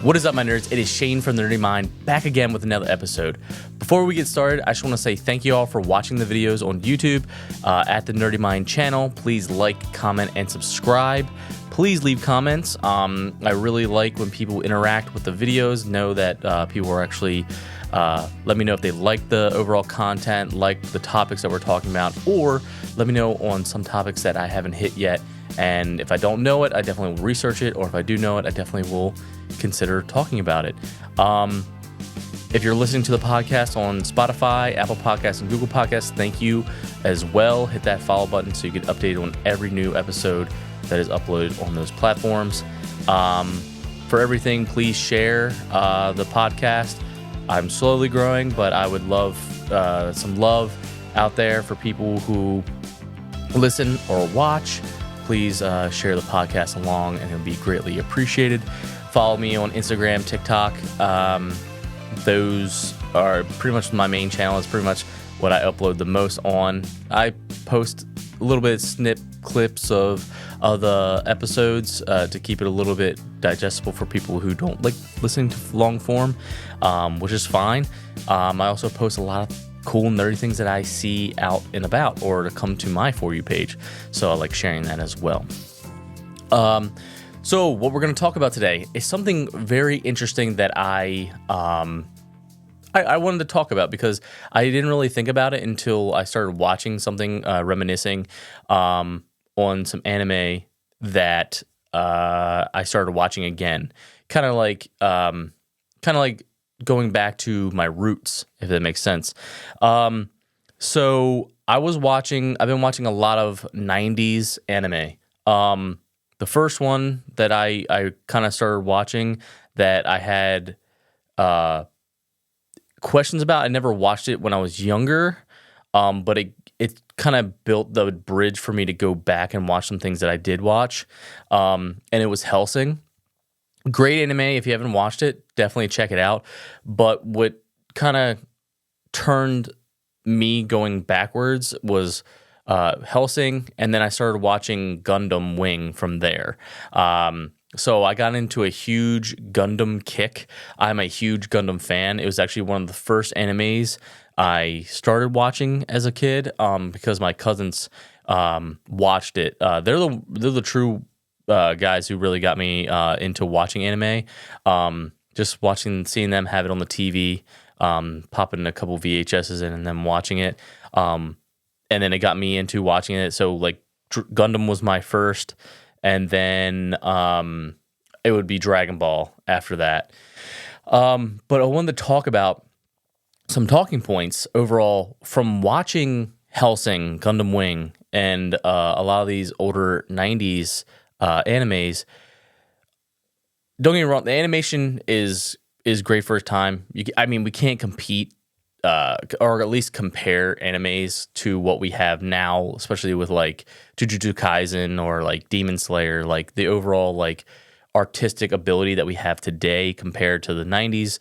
What is up, my nerds? It is Shane from The Nerdy Mind, back again with another episode. Before we get started, I just want to say thank you all for watching the videos on YouTube at The Nerdy Mind channel. Please like, comment, and subscribe. Please leave comments. I really like when people interact with the videos, know that people are actually, let me know if they like the overall content, like the topics that we're talking about, or let me know on some topics that I haven't hit yet. And if I don't know it, I definitely will research it, or if I do know it, I definitely will consider talking about it. If you're listening to the podcast on Spotify, Apple Podcasts, and Google Podcasts, thank you as well. Hit that follow button so you get updated on every new episode that is uploaded on those platforms. For everything, please share the podcast. I'm slowly growing, but I would love some love out there for people who listen or watch. Please share the podcast along, and it'll be greatly appreciated. Follow me on Instagram, TikTok. Those are pretty much my main channel. It's pretty much what I upload the most on. I post a little bit of snip clips of the episodes to keep it a little bit digestible for people who don't like listening to long form, which is fine. I also post a lot of cool nerdy things that I see out and about or to come to my For You page. So I like sharing that as well. So what we're going to talk about today is something very interesting that I wanted to talk about because I didn't really think about it until I started watching something, reminiscing on some anime that I started watching again. Kind of like going back to my roots, if that makes sense. So I've been watching a lot of 90s anime. The first one that I kind of started watching that I had questions about, I never watched it when I was younger, but it kind of built the bridge for me to go back and watch some things that I did watch, and it was Hellsing. Great anime. If you haven't watched it, definitely check it out. But what kind of turned me going backwards was Hellsing, and then I started watching Gundam Wing from there. So I got into a huge Gundam kick. I'm a huge Gundam fan. It was actually one of the first animes I started watching as a kid because my cousins watched it. They're the true guys who really got me into watching anime. Just seeing them have it on the TV, popping a couple VHSs in and then watching it. And then it got me into watching it. So like Gundam was my first, and then it would be Dragon Ball after that. But I wanted to talk about some talking points overall from watching Hellsing, Gundam Wing, and a lot of these older 90s animes. Don't get me wrong, the animation is great for its time. We can't compete or at least compare animes to what we have now, especially with like Jujutsu Kaisen or like Demon Slayer, like the overall like artistic ability that we have today compared to the 90s.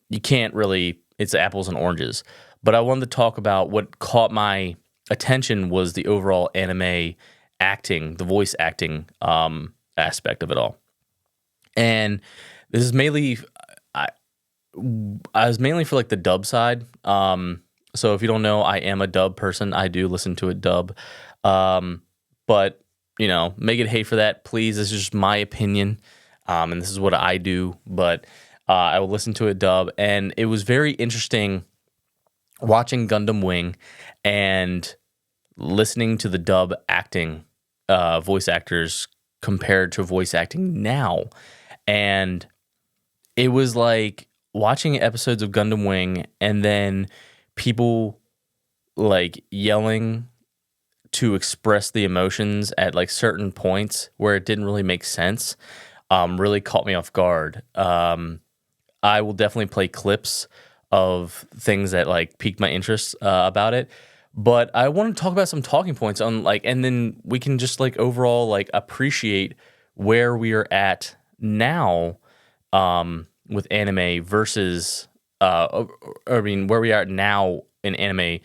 You can't really, it's apples and oranges. But I wanted to talk about what caught my attention was the overall anime acting, the voice acting aspect of it all. And this is mainly, I was mainly for like the dub side. So if you don't know, I am a dub person. I do listen to a dub. But, make it hate for that, please. This is just my opinion. And this is what I do. But I will listen to a dub. And it was very interesting watching Gundam Wing and listening to the dub acting, voice actors compared to voice acting now. And it was like watching episodes of Gundam Wing and then people like yelling to express the emotions at like certain points where it didn't really make sense, really caught me off guard. I will definitely play clips of things that like piqued my interest about it. But I want to talk about some talking points on like, and then we can just like overall like appreciate where we are at now with anime versus, where we are now in anime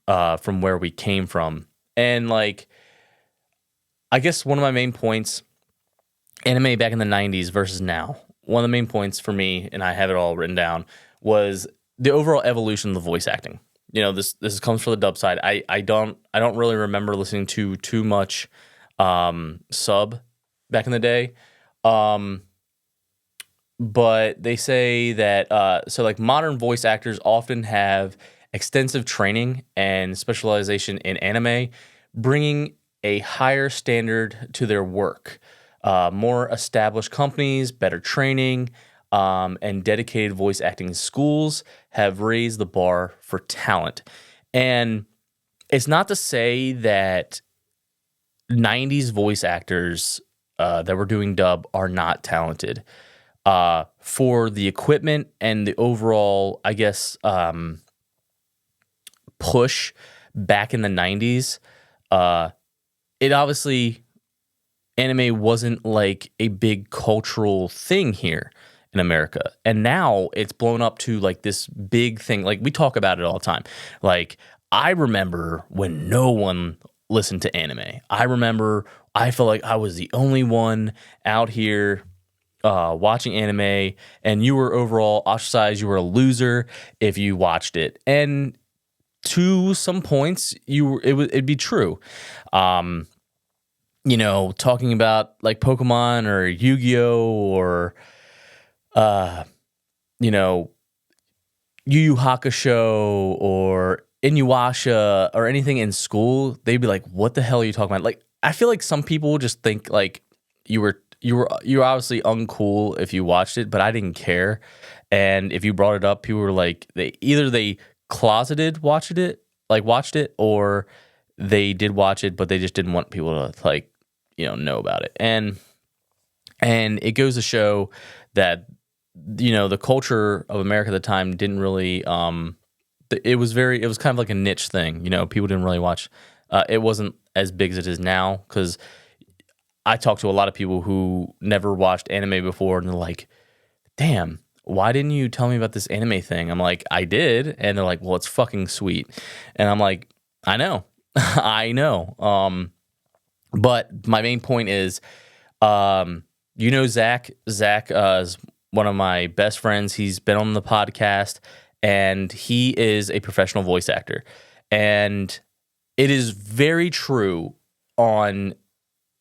from where we came from. And like, I guess one of my main points, anime back in the 90s versus now. one of the main points for me, and I have it all written down, was the overall evolution of the voice acting. This comes from the dub side. I don't really remember listening to too much sub back in the day. But they say that so like modern voice actors often have extensive training and specialization in anime, bringing a higher standard to their work. More established companies, better training, and dedicated voice acting schools have raised the bar for talent. And it's not to say that 90s voice actors that were doing dub are not talented. For the equipment and the overall, I guess, push back in the 90s, it obviously, anime wasn't like a big cultural thing here in America. And now it's blown up to like this big thing. Like, we talk about it all the time. Like, I remember when no one listened to anime. I felt like I was the only one out here watching anime, and you were overall ostracized. You were a loser if you watched it. And to some points, it'd be true. Talking about like Pokemon or Yu-Gi-Oh or Yu Yu Hakusho or Inuyasha or anything in school, they'd be like, "What the hell are you talking about?" Like, I feel like some people just think like you were obviously uncool if you watched it, but I didn't care. And if you brought it up, people were like, they closeted watched it, or they did watch it, but they just didn't want people to like, know about it. And it goes to show that, the culture of America at the time didn't really, it was kind of like a niche thing. People didn't really watch. It wasn't as big as it is now, because I talked to a lot of people who never watched anime before, and they're like, "Damn, why didn't you tell me about this anime thing?" I'm like, "I did," and they're like, "Well, it's fucking sweet," and I'm like, "I know, I know." But my main point is, Zach. Zach is one of my best friends. He's been on the podcast, and he is a professional voice actor, and it is very true on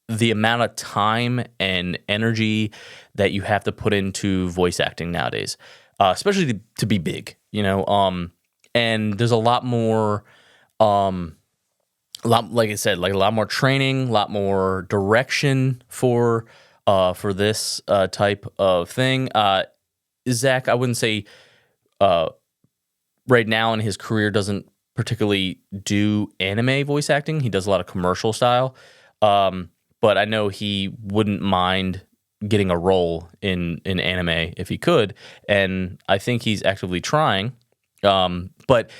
the amount of time and energy that you have to put into voice acting nowadays, especially to be big, and there's a lot more, like I said, like a lot more training, a lot more direction for this type of thing. Zach, I wouldn't say right now in his career doesn't particularly do anime voice acting. He does a lot of commercial style. But I know he wouldn't mind getting a role in anime if he could, and I think he's actively trying. But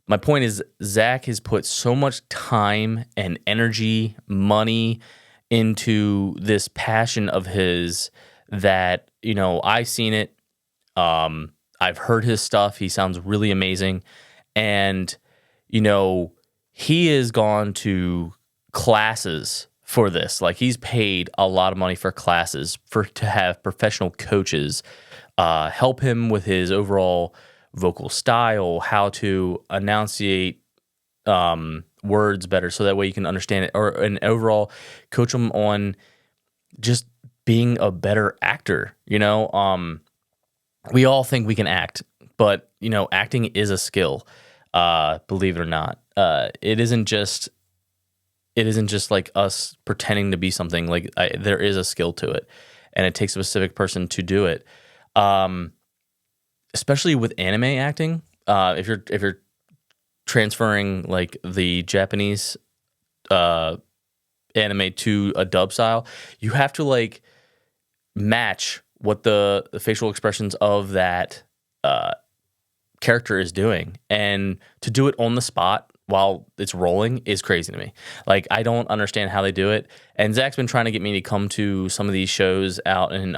my point is, Zach has put so much time and energy, money into this passion of his that, I've seen it. I've heard his stuff. He sounds really amazing. And, he has gone to classes for this. Like, he's paid a lot of money for classes to have professional coaches help him with his overall vocal style, how to enunciate words better, so that way you can understand it, or an overall coach him on just being a better actor. We all think we can act, but acting is a skill. Believe it or not, it isn't just like us pretending to be something. Like, there is a skill to it, and it takes a specific person to do it. Especially with anime acting, if you're transferring like the Japanese anime to a dub style, you have to like match what the facial expressions of that character is doing, and to do it on the spot while it's rolling is crazy to me. Like, I don't understand how they do it. And Zach's been trying to get me to come to some of these shows out in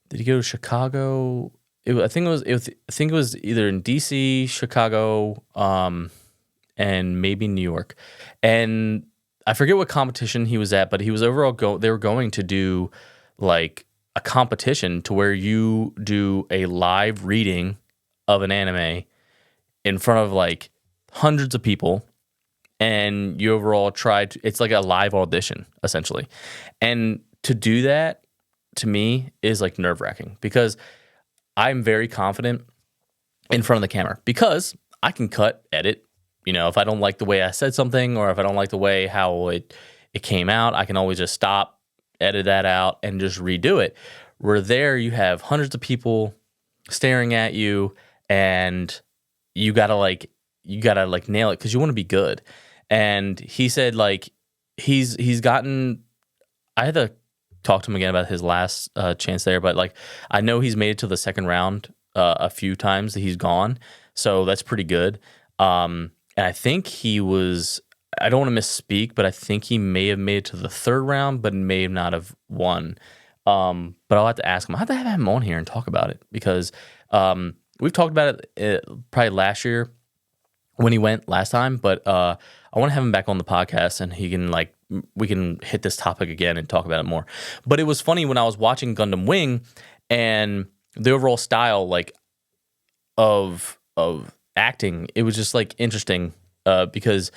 did he go to Chicago? I think it was either in DC, Chicago, and maybe New York. And I forget what competition he was at, but he was overall they were going to do like a competition to where you do a live reading of an anime in front of like hundreds of people, and you overall it's like a live audition essentially. And to do that to me is like nerve-wracking because I'm very confident in front of the camera because I can cut, edit. If I don't like the way I said something or if I don't like the way how it came out, I can always just stop, edit that out, and just redo it. Where there you have hundreds of people staring at you, and you gotta nail it because you want to be good. And he said like he's gotten. I had to talk to him again about his last chance there, but like I know he's made it to the second round a few times that he's gone, so that's pretty good. And I think he was. I don't want to misspeak, but I think he may have made it to the third round, but may not have won. But I'll have to ask him. I'll have to have him on here and talk about it because we've talked about it probably last year when he went last time. But I want to have him back on the podcast and we can hit this topic again and talk about it more. But it was funny when I was watching Gundam Wing and the overall style like of acting. It was just like interesting because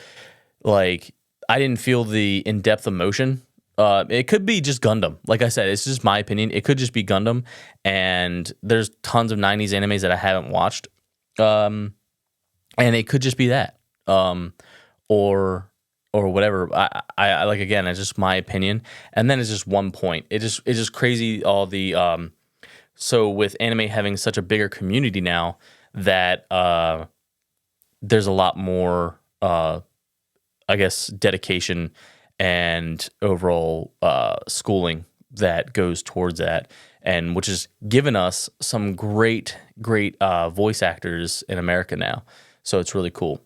like I didn't feel the in-depth emotion. It could be just Gundam. Like I said, it's just my opinion. It could just be Gundam, and there's tons of 90s animes that I haven't watched. And it could just be that. Or whatever. I like, again, it's just my opinion. And then it's just one point. It's just crazy all the so with anime having such a bigger community now that there's a lot more I guess dedication and overall schooling that goes towards that, and which has given us some great voice actors in America now. So it's really cool.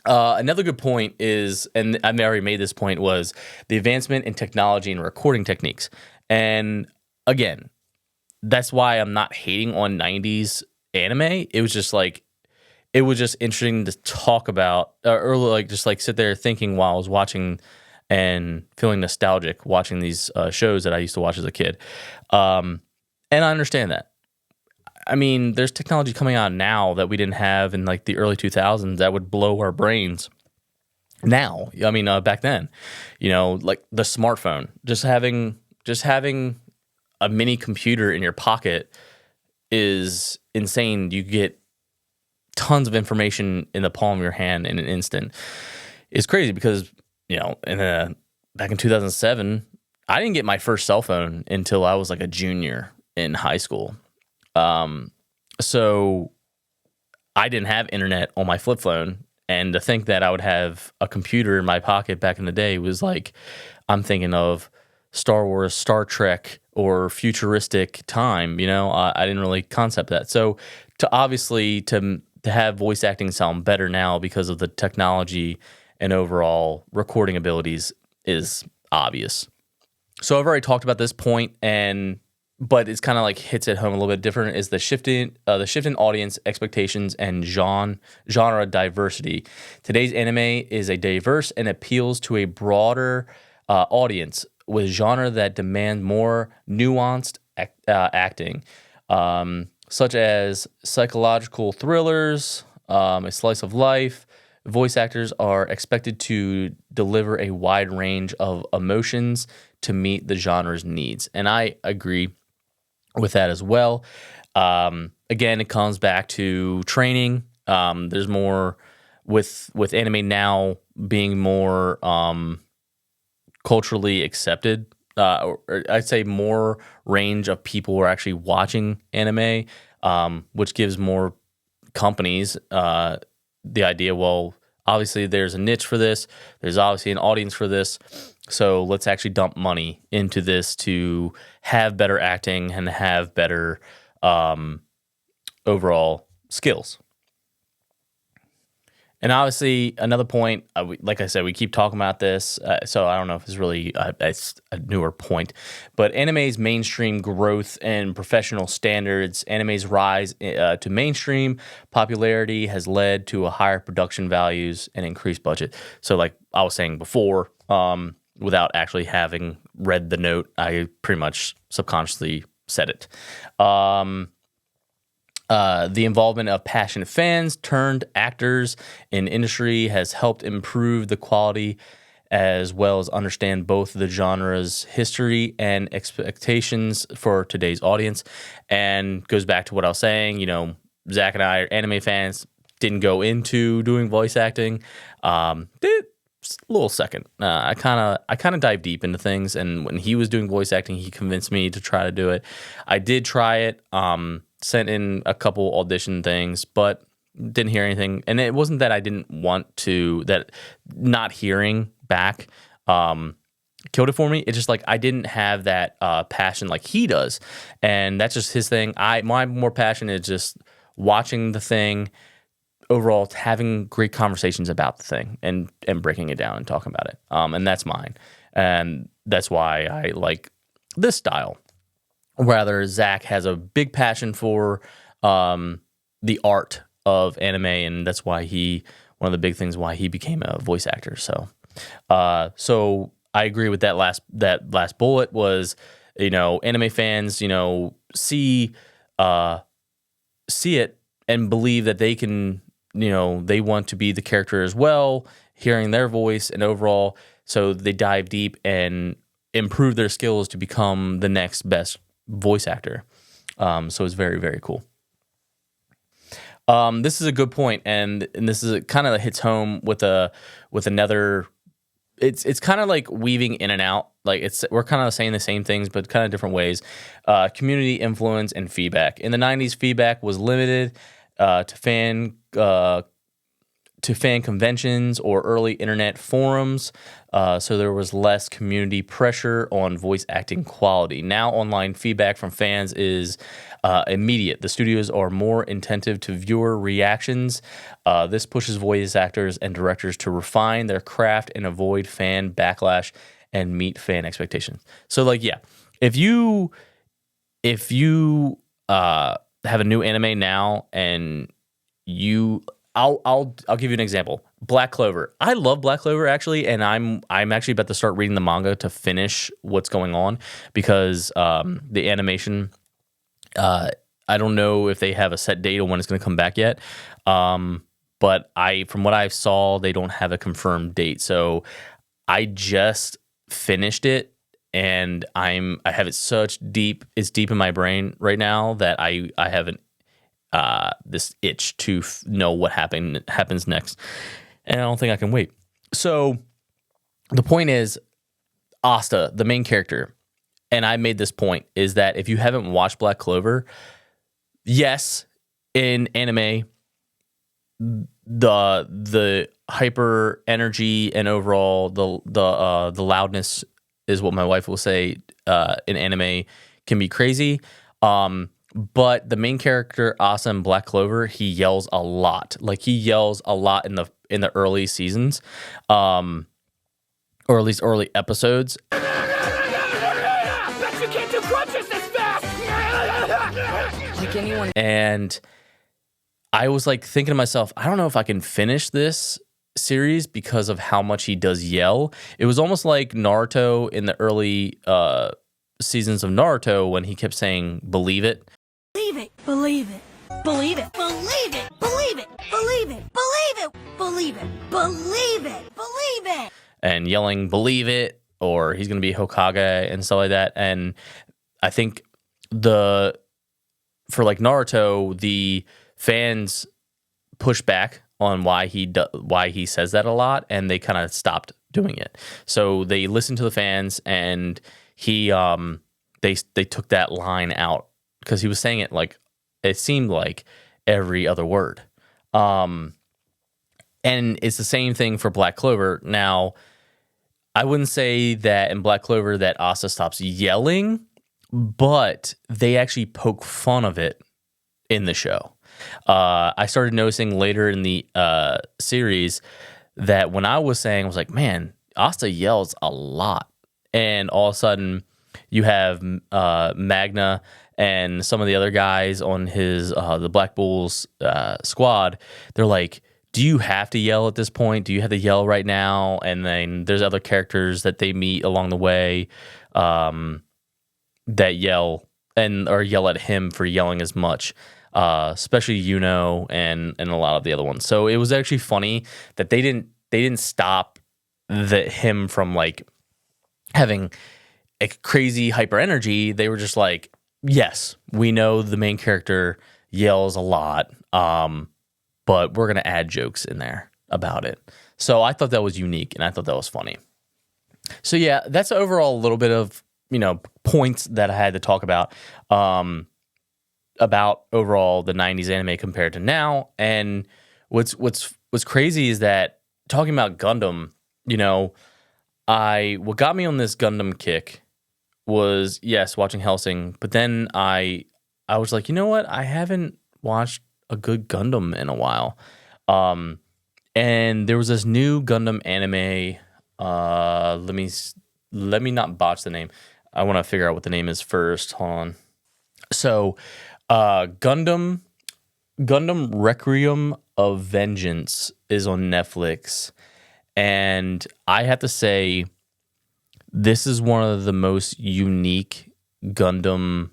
Another good point is, and I've already made this point, was the advancement in technology and recording techniques. And again, that's why I'm not hating on 90s anime. It was just interesting to talk about, or like just like sit there thinking while I was watching and feeling nostalgic watching these shows that I used to watch as a kid. And I understand that. I mean, there's technology coming out now that we didn't have in like the early 2000s that would blow our brains now. I mean, back then, like the smartphone, just having a mini computer in your pocket is insane. You get tons of information in the palm of your hand in an instant. It's crazy because, back in 2007, I didn't get my first cell phone until I was like a junior in high school. So I didn't have internet on my flip phone, and to think that I would have a computer in my pocket back in the day was like, I'm thinking of Star Wars, Star Trek, or futuristic time. I didn't really concept that. So to have voice acting sound better now because of the technology and overall recording abilities is obvious. So I've already talked about this point, but it's kind of like hits it home a little bit different, is the shift in audience expectations and genre diversity. Today's anime is a diverse and appeals to a broader audience with genre that demand more nuanced acting, such as psychological thrillers, a slice of life. Voice actors are expected to deliver a wide range of emotions to meet the genre's needs. And I agree with that as well. Again, it comes back to training. There's more with anime now being more culturally accepted. Or I'd say more range of people who are actually watching anime, which gives more companies the idea, well, obviously there's a niche for this. There's obviously an audience for this. So let's actually dump money into this to have better acting and have better overall skills. And obviously, another point, like I said, we keep talking about this, so I don't know if it's really it's a newer point, but anime's mainstream growth and professional standards, anime's rise to mainstream popularity has led to a higher production values and increased budget. So like I was saying before, without actually having read the note. I pretty much subconsciously said it. The involvement of passionate fans turned actors in industry has helped improve the quality as well as understand both the genre's history and expectations for today's audience. And goes back to what I was saying, Zach and I are anime fans, didn't go into doing voice acting. Just a little second. I kind of dive deep into things, and when he was doing voice acting, he convinced me to try to do it. I did try it, sent in a couple audition things, but didn't hear anything. And it wasn't that I didn't want to, that not hearing back killed it for me. It's just like I didn't have that passion like he does, and that's just his thing. My more passion is just watching the thing overall, having great conversations about the thing and breaking it down and talking about it. And that's mine, and that's why I like this style. Rather, Zach has a big passion for the art of anime, and that's why one of the big things why he became a voice actor. So I agree with that last bullet was, anime fans, see it and believe that they can, they want to be the character as well, hearing their voice and overall, so they dive deep and improve their skills to become the next best voice actor. So it's very, very cool. This is a good point, and this is kind of hits home with another. It's kind of like weaving in and out. Like we're kind of saying the same things, but kind of different ways. Community influence and feedback. In the 90s, feedback was limited to fan conventions or early internet forums, so there was less community pressure on voice acting quality. Now online feedback from fans is immediate. The studios are more attentive to viewer reactions. This pushes voice actors and directors to refine their craft and avoid fan backlash and meet fan expectations. So if you have a new anime now and I'll give you an example. Black Clover. I love Black Clover actually, and I'm actually about to start reading the manga to finish what's going on because the animation. I don't know if they have a set date on when it's going to come back yet. But from what I saw, they don't have a confirmed date. So I just finished it, and I have it it's deep in my brain right now that I haven't. This itch to know what happens next, and I don't think I can wait. So the point is, Asta, the main character, and I made this point, is that if you haven't watched Black Clover, yes, in anime, the hyper energy and overall the loudness is what my wife will say in anime can be crazy. But the main character, Asa in Black Clover, he yells a lot. Like he yells a lot in the early seasons, or at least early episodes. Bet you can't do crunches this fast. Like anyone. And I was like thinking to myself, I don't know if I can finish this series because of how much he does yell. It was almost like Naruto in the early seasons of Naruto when he kept saying, "Believe it." Believe it, believe it, believe it, believe it, believe it, believe it, believe it, believe it, believe it, believe it. And yelling, "Believe it," or he's going to be Hokage and stuff like that. And I think for Naruto, the fans push back on why he says that a lot, and they kind of stopped doing it. So they listened to the fans, and they took that line out. Because he was saying it like it seemed like every other word, and it's the same thing for Black Clover. Now, I wouldn't say that in Black Clover that Asa stops yelling, but they actually poke fun of it in the show. I started noticing later in the series that when I was saying, I was like, man, Asa yells a lot, and all of a sudden you have Magna and some of the other guys on his the Black Bulls squad. They're like, do you have to yell at this point? Do you have to yell right now? And then there's other characters that they meet along the way that yell or yell at him for yelling as much, especially and a lot of the other ones. So it was actually funny that they didn't stop him from like having a crazy hyper energy. They were just like, yes, we know the main character yells a lot, but we're gonna add jokes in there about it. So I thought that was unique, and I thought that was funny. So yeah, that's overall a little bit of points that I had to talk about overall the 90s anime compared to now. And what's crazy is that talking about Gundam, what got me on this Gundam kick was, yes, watching Hellsing, but then I was like, you know what? I haven't watched a good Gundam in a while. And there was this new Gundam anime. Let me not botch the name. I want to figure out what the name is first. Hold on. So, Gundam Requiem of Vengeance is on Netflix, and I have to say, this is one of the most unique Gundam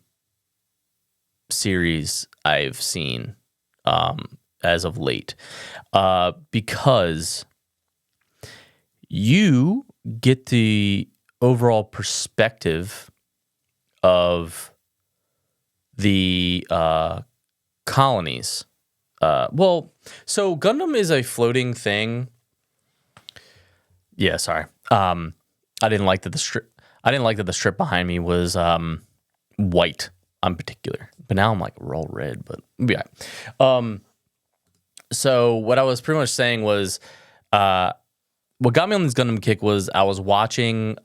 series I've seen as of late, because you get the overall perspective of the colonies. So Gundam is a floating thing. Yeah, sorry. I didn't like that the strip behind me was white in particular. But now I'm like, we're all red, but yeah. So what I was pretty much saying was, what got me on this Gundam kick was I was watching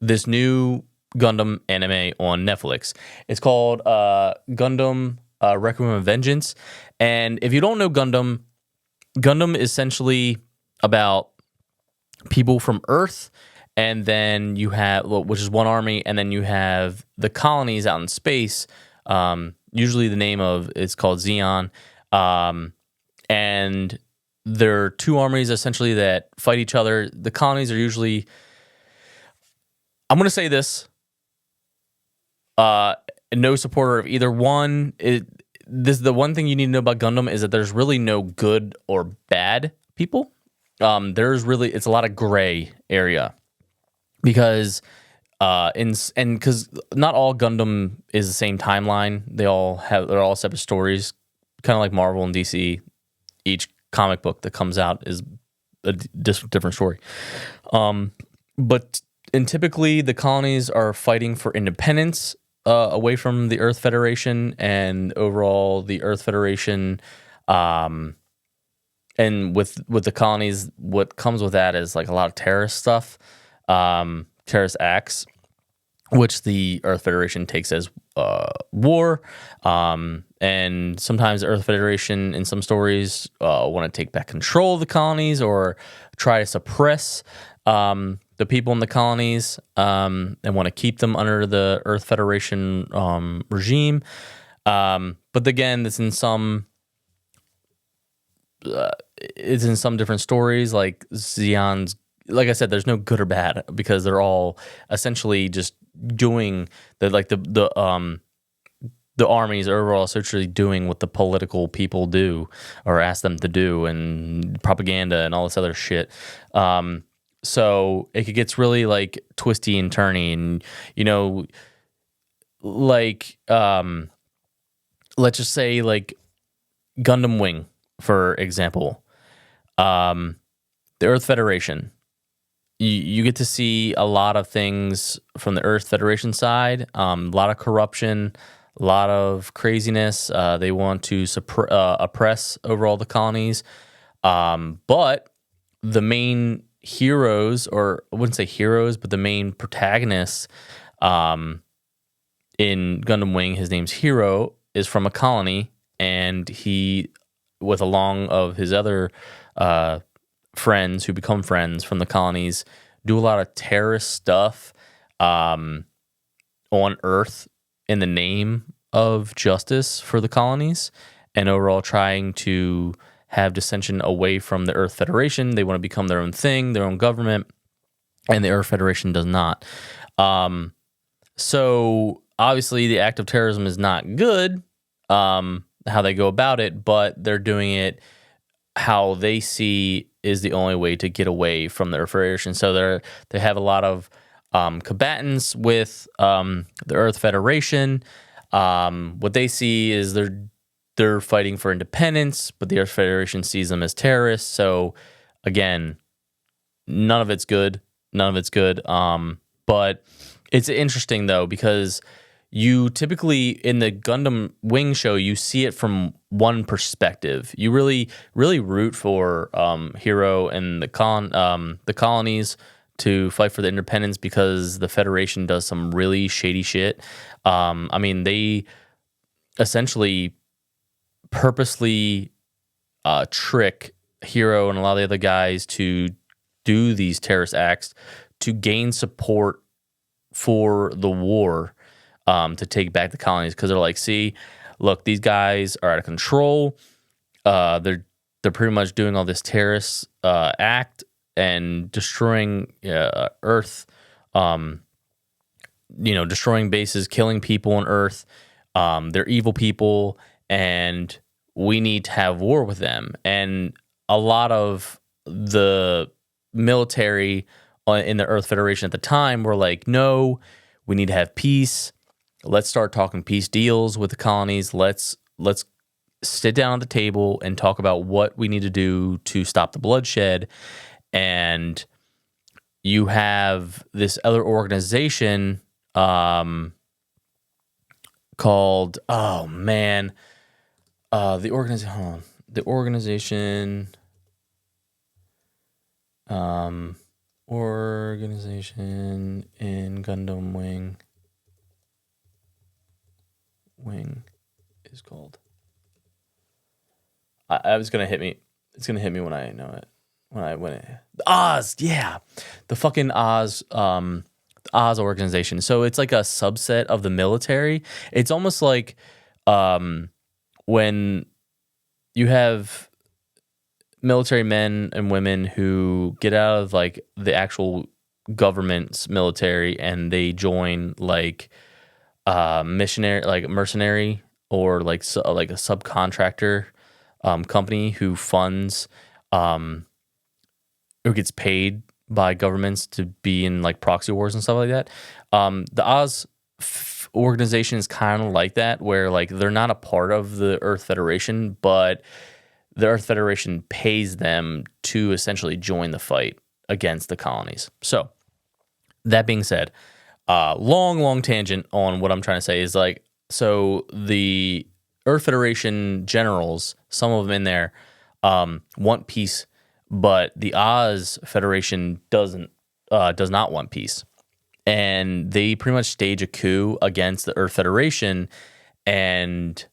this new Gundam anime on Netflix. It's called Gundam Requiem of Vengeance. And if you don't know Gundam is essentially about people from Earth, and then you have, which is one army, and then you have the colonies out in space. Usually the name of it's called Xeon. And there are two armies essentially that fight each other. The colonies are usually, I'm going to say this, no supporter of either one. The one thing you need to know about Gundam is that there's really no good or bad people. It's a lot of gray area, because because not all Gundam is the same timeline. They're all separate stories, kind of like Marvel and DC. Each comic book that comes out is a different story. But typically the colonies are fighting for independence away from the Earth Federation, and overall the Earth Federation, and with the colonies, what comes with that is like a lot of terrorist stuff, terrorist acts, which the Earth Federation takes as war. And sometimes the Earth Federation, in some stories, want to take back control of the colonies or try to suppress the people in the colonies, and want to keep them under the Earth Federation regime. But again, it's in some different stories. Like Xeon's, like I said, there's no good or bad, because they're all essentially just doing the armies are overall essentially doing what the political people do or ask them to do, and propaganda and all this other shit. So it gets really like twisty and turny, and like let's just say like Gundam Wing, for example. The Earth Federation. You get to see a lot of things from the Earth Federation side. A lot of corruption, a lot of craziness. They want to oppress overall the colonies. But the main heroes, or I wouldn't say heroes, but the main protagonists in Gundam Wing, his name's Hero, is from a colony, and he, with along of his other friends who become friends from the colonies, do a lot of terrorist stuff on Earth in the name of justice for the colonies, and overall trying to have dissension away from the Earth Federation. They want to become their own thing, their own government, and the Earth Federation does not. So obviously the act of terrorism is not good, how they go about it, but they're doing it how they see is the only way to get away from the Earth Federation. So they have a lot of combatants with the Earth Federation. What they see is they're fighting for independence, but the Earth Federation sees them as terrorists. So again, none of it's good. None of it's good. But it's interesting though, because you typically in the Gundam Wing show, you see it from one perspective. You really root for Hero and the colonies to fight for the independence because the Federation does some really shady shit. I mean, they essentially purposely trick Hero and a lot of the other guys to do these terrorist acts to gain support for the war, to take back the colonies, because they're like, see, look, these guys are out of control. They're pretty much doing all this terrorist act and destroying Earth, destroying bases, killing people on Earth. They're evil people, and we need to have war with them. And a lot of the military in the Earth Federation at the time were like, no, we need to have peace. Let's start talking peace deals with the colonies. Let's sit down at the table and talk about what we need to do to stop the bloodshed. And you have this other organization called, the organization in Gundam Wing is called. I was gonna hit me. It's gonna hit me when I know it. Oz, yeah, the fucking Oz, Oz organization. So it's like a subset of the military. It's almost like when you have military men and women who get out of like the actual government's military and they join like missionary, like mercenary, or like like a subcontractor company who funds who gets paid by governments to be in like proxy wars and stuff like that. The Oz organization is kind of like that, where like they're not a part of the Earth Federation, but the Earth Federation pays them to essentially join the fight against the colonies. So that being said, long tangent on what I'm trying to say is like, so the Earth Federation generals, some of them in there, want peace, but the Oz Federation does not want peace. And they pretty much stage a coup against the Earth Federation and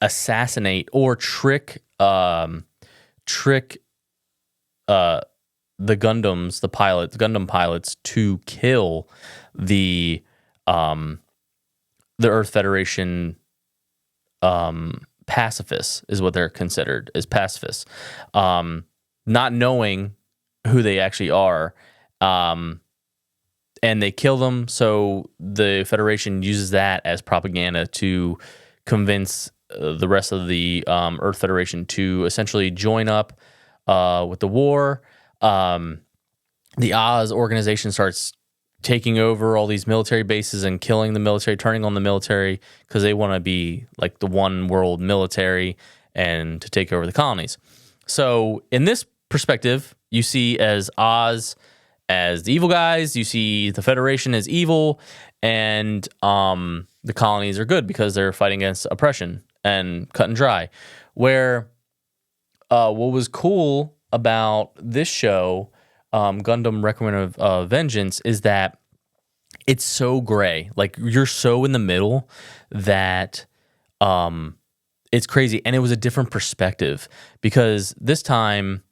assassinate or trick the Gundam pilots to kill the Earth Federation pacifists, is what they're considered, as pacifists, not knowing who they actually are. And they kill them. So the Federation uses that as propaganda to convince the rest of the Earth Federation to essentially join up with the war. The Oz organization starts taking over all these military bases and killing the military, turning on the military, because they want to be like the one world military and to take over the colonies. So in this perspective, you see as Oz as the evil guys, you see the Federation as evil, and the colonies are good because they're fighting against oppression and cut and dry. Where what was cool about this show, Gundam Requiem of Vengeance, is that it's so gray. Like, you're so in the middle that it's crazy. And it was a different perspective, because this time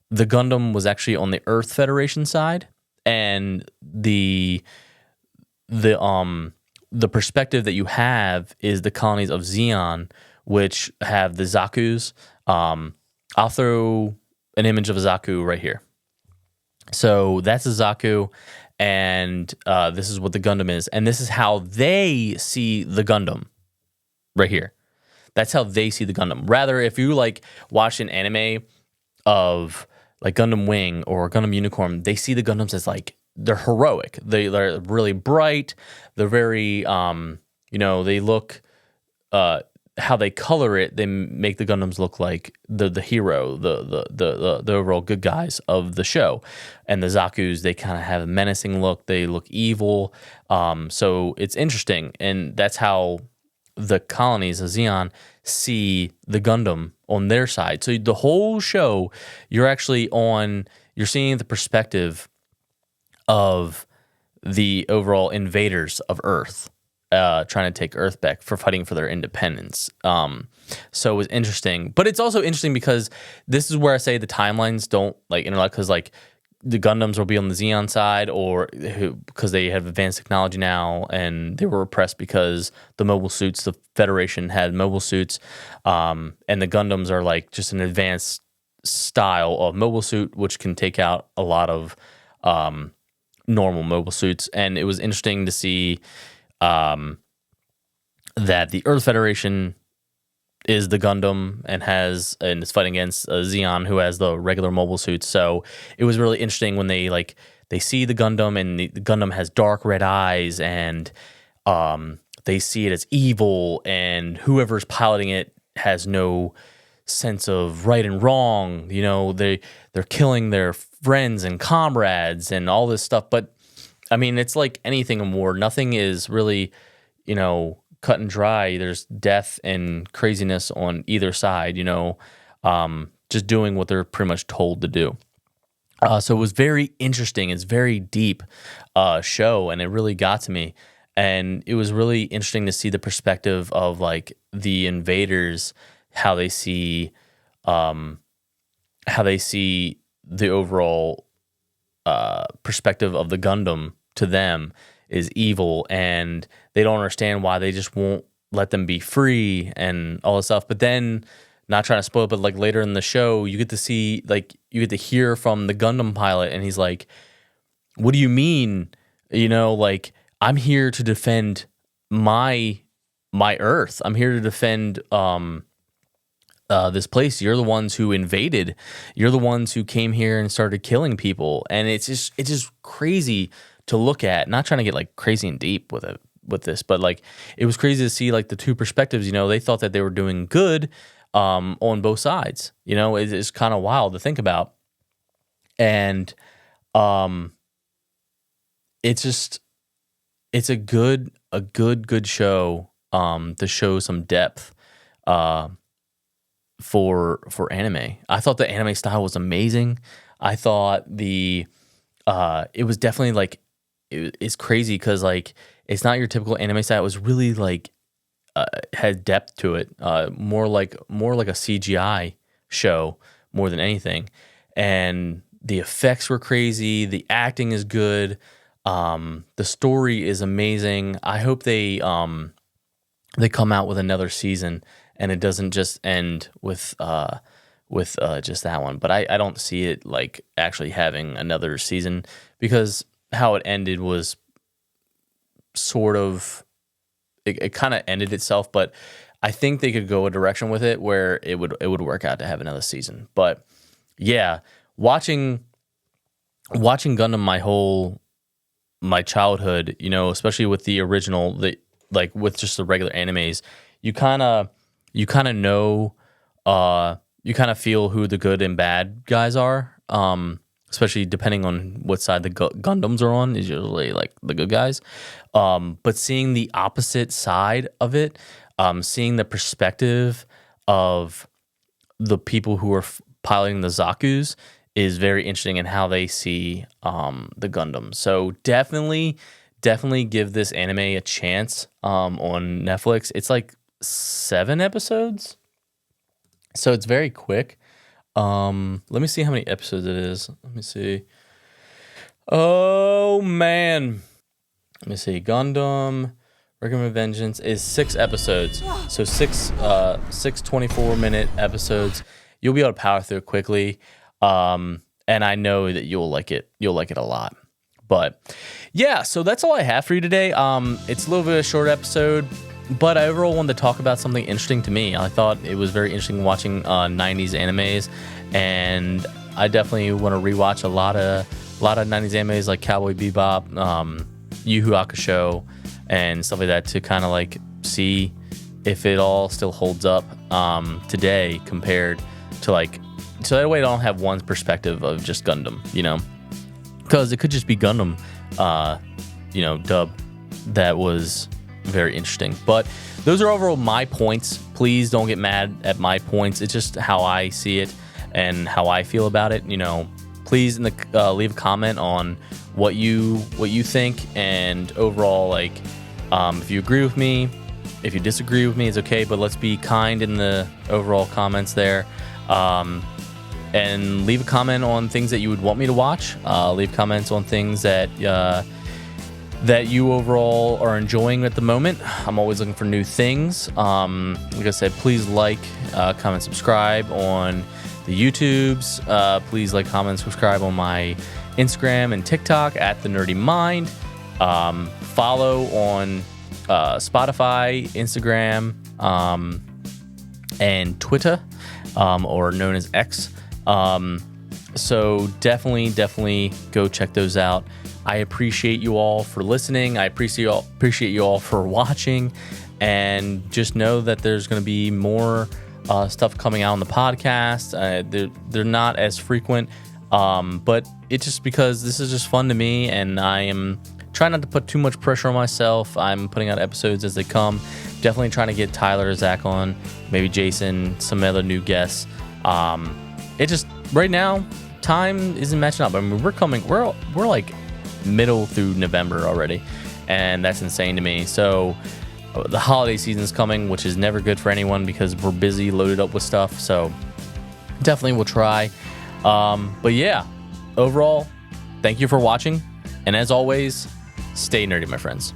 the Gundam was actually on the Earth Federation side, and the perspective that you have is the colonies of Zeon, which have the Zaku's. I'll throw an image of a Zaku right here. So that's a Zaku, and this is what the Gundam is, and this is how they see the Gundam right here. That's how they see the Gundam. Rather, if you like watch an anime of like Gundam Wing or Gundam Unicorn, they see the Gundams as like they're heroic. They're really bright. They're very they look how they color it. They make the Gundams look like the hero, the overall good guys of the show. And the Zaku's, they kind of have a menacing look. They look evil. So it's interesting, and that's how the colonies of Zeon see the Gundam on their side. So the whole show, you're seeing the perspective of the overall invaders of Earth, trying to take Earth back for fighting for their independence. So it was interesting, but it's also interesting because this is where I say the timelines don't like interlock, because like the Gundams will be on the Zeon side, or because they have advanced technology now, and they were repressed because the mobile suits, the Federation had mobile suits, and the Gundams are like just an advanced style of mobile suit, which can take out a lot of normal mobile suits. And it was interesting to see that the Earth Federation is the Gundam and is fighting against Zeon, who has the regular mobile suits. So it was really interesting when they see the Gundam, and the Gundam has dark red eyes, and they see it as evil, and whoever's piloting it has no sense of right and wrong. They're killing their friends and comrades and all this stuff. But I mean, it's like anything in war. Nothing is really, cut and dry. There's death and craziness on either side, just doing what they're pretty much told to do. So it was very interesting. It's very deep show, and it really got to me. And it was really interesting to see the perspective of like the invaders, how they see the overall perspective of the Gundam to them is evil, and they don't understand why they just won't let them be free and all this stuff. But then, not trying to spoil it, but like later in the show, you get to hear from the Gundam pilot, and he's like, "What do you mean? Like I'm here to defend my Earth. I'm here to defend this place. You're the ones who invaded. You're the ones who came here and started killing people." And it's just crazy to look at. Not trying to get like crazy and deep with this, but like it was crazy to see like the two perspectives. They thought that they were doing good on both sides. It's kind of wild to think about, and it's a good show to show some depth for anime. I thought the anime style was amazing. I thought it was definitely like it's crazy because like it's not your typical anime style. It was really like had depth to it, more like a CGI show more than anything. And the effects were crazy. The acting is good. The story is amazing. I hope they come out with another season, and it doesn't just end with just that one. But I don't see it like actually having another season, because how it ended was sort of it kind of ended itself. But I think they could go a direction with it where it would work out to have another season. But yeah, watching Gundam my childhood, especially with the original, like with just the regular animes, you kind of know, you kind of feel who the good and bad guys are, especially depending on what side the Gundams are on, is usually like the good guys. But seeing the opposite side of it, seeing the perspective of the people who are piloting the Zaku's is very interesting in how they see the Gundam. So definitely give this anime a chance on Netflix. It's like 7 episodes, so it's very quick. Let me see how many episodes it is. Let me see. Oh man, let me see. Gundam Recommend Vengeance is 6 episodes. So 6 24-minute episodes. You'll be able to power through it quickly. And I know that you'll like it. You'll like it a lot. But yeah, so that's all I have for you today. It's a little bit of a short episode, but I overall wanted to talk about something interesting to me. I thought it was very interesting watching 90s animes, and I definitely want to rewatch a lot of 90s animes like Cowboy Bebop, Yu Yu Hakusho, and stuff like that to kind of like see if it all still holds up today compared to like, so that way I don't have one perspective of just Gundam, you know, because it could just be Gundam, you know, dub that was very interesting. But those are overall my points. Please don't get mad at my points. It's just how I see it and how I feel about it. You know, please leave a comment on what you think, and overall, like, if you agree with me, if you disagree with me, it's okay, but let's be kind in the overall comments there. And leave a comment on things that you would want me to watch. Leave comments on things that that you overall are enjoying at the moment. I'm always looking for new things. Like I said, please like, comment, subscribe on the YouTubes. Please like, comment, subscribe on my Instagram and TikTok at The Nerdy Mind. Follow on Spotify, Instagram, and Twitter, or known as X. So definitely go check those out. I appreciate you all for listening. I appreciate you all for watching, and just know that there's going to be more stuff coming out on the podcast. They're not as frequent, but it's just because this is just fun to me, and I am trying not to put too much pressure on myself. I'm putting out episodes as they come. Definitely trying to get Tyler or Zach on, maybe Jason, some other new guests. It just right now time isn't matching up. I mean, we're like middle through November already, and that's insane to me. So the holiday season's coming, which is never good for anyone because we're busy, loaded up with stuff. So definitely we'll try. But yeah, overall, thank you for watching, and as always, stay nerdy, my friends.